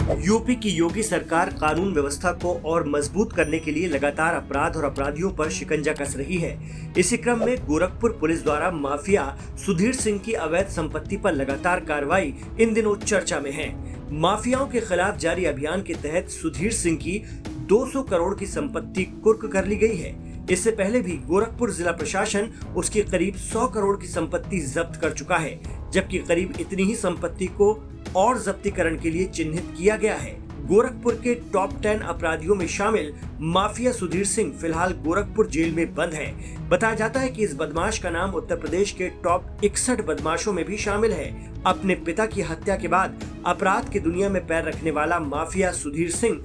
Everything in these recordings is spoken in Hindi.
यूपी की योगी सरकार कानून व्यवस्था को और मजबूत करने के लिए लगातार अपराध और अपराधियों पर शिकंजा कस रही है। इसी क्रम में गोरखपुर पुलिस द्वारा माफिया सुधीर सिंह की अवैध संपत्ति पर लगातार कार्रवाई इन दिनों चर्चा में है। माफियाओं के खिलाफ जारी अभियान के तहत सुधीर सिंह की 200 करोड़ की संपत्ति कुर्क कर ली गई है। इससे पहले भी गोरखपुर जिला प्रशासन उसकी करीब 100 करोड़ की संपत्ति जब्त कर चुका है, जबकि करीब इतनी ही संपत्ति को और जब्तीकरण के लिए चिन्हित किया गया है। गोरखपुर के टॉप 10 अपराधियों में शामिल माफिया सुधीर सिंह फिलहाल गोरखपुर जेल में बंद है। बताया जाता है कि इस बदमाश का नाम उत्तर प्रदेश के टॉप 61 बदमाशों में भी शामिल है। अपने पिता की हत्या के बाद अपराध की दुनिया में पैर रखने वाला माफिया सुधीर सिंह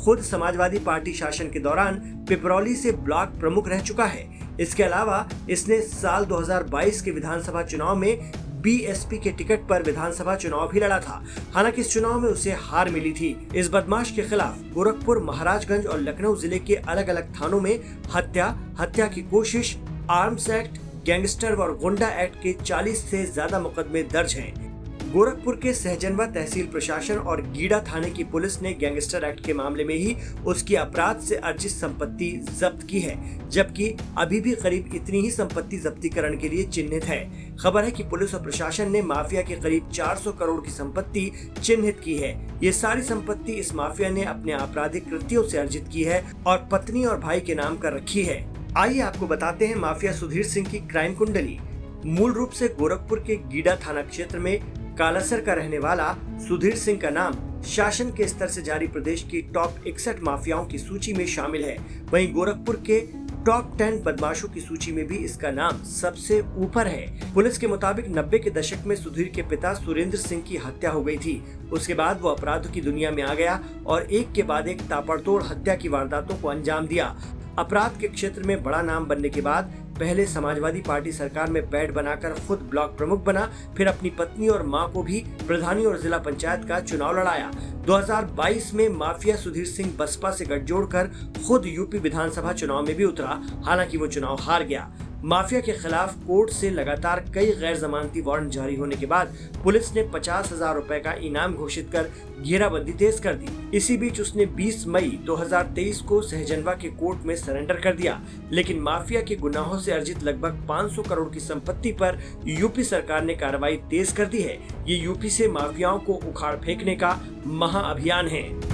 खुद समाजवादी पार्टी शासन के दौरान पिपरौली से ब्लॉक प्रमुख रह चुका है। इसके अलावा इसने साल 2022 के विधानसभा चुनाव में बीएसपी के टिकट पर विधानसभा चुनाव भी लड़ा था। हालांकि इस चुनाव में उसे हार मिली थी। इस बदमाश के खिलाफ गोरखपुर, महाराजगंज और लखनऊ जिले के अलग अलग थानों में हत्या की कोशिश, आर्म्स एक्ट, गैंगस्टर और गुंडा एक्ट के 40 से ज्यादा मुकदमे दर्ज हैं। गोरखपुर के सहजनवा तहसील प्रशासन और गीडा थाने की पुलिस ने गैंगस्टर एक्ट के मामले में ही उसकी अपराध से अर्जित संपत्ति जब्त की है, जबकि अभी भी करीब इतनी ही संपत्ति जब्तीकरण के लिए चिन्हित है। खबर है कि पुलिस और प्रशासन ने माफिया के करीब 400 करोड़ की संपत्ति चिन्हित की है। ये सारी संपत्ति इस माफिया ने अपने आपराधिक कृत्यों से अर्जित की है और पत्नी और भाई के नाम कर रखी है। आइए आपको बताते हैं माफिया सुधीर सिंह की क्राइम कुंडली। मूल रूप से गोरखपुर के गीडा थाना क्षेत्र में कालासर का रहने वाला सुधीर सिंह का नाम शासन के स्तर से जारी प्रदेश की टॉप 61 माफियाओं की सूची में शामिल है। वहीं गोरखपुर के टॉप 10 बदमाशों की सूची में भी इसका नाम सबसे ऊपर है। पुलिस के मुताबिक 90 के दशक में सुधीर के पिता सुरेंद्र सिंह की हत्या हो गई थी। उसके बाद वो अपराधों की दुनिया में आ गया और एक के बाद एक ताबड़तोड़ हत्या की वारदातों को अंजाम दिया। अपराध के क्षेत्र में बड़ा नाम बनने के बाद पहले समाजवादी पार्टी सरकार में पैड बनाकर खुद ब्लॉक प्रमुख बना, फिर अपनी पत्नी और मां को भी प्रधानी और जिला पंचायत का चुनाव लड़ाया। 2022 में माफिया सुधीर सिंह बसपा से गठजोड़ कर खुद यूपी विधानसभा चुनाव में भी उतरा, हालांकि वो चुनाव हार गया। माफिया के खिलाफ कोर्ट से लगातार कई गैर जमानती वारंट जारी होने के बाद पुलिस ने 50,000 रुपए का इनाम घोषित कर घेराबंदी तेज कर दी। इसी बीच उसने 20 मई 2023 को सहजनवा के कोर्ट में सरेंडर कर दिया, लेकिन माफिया के गुनाहों से अर्जित लगभग 500 करोड़ की संपत्ति पर यूपी सरकार ने कार्रवाई तेज कर दी है। ये यूपी से माफियाओं को उखाड़ फेंकने का महाअभियान है।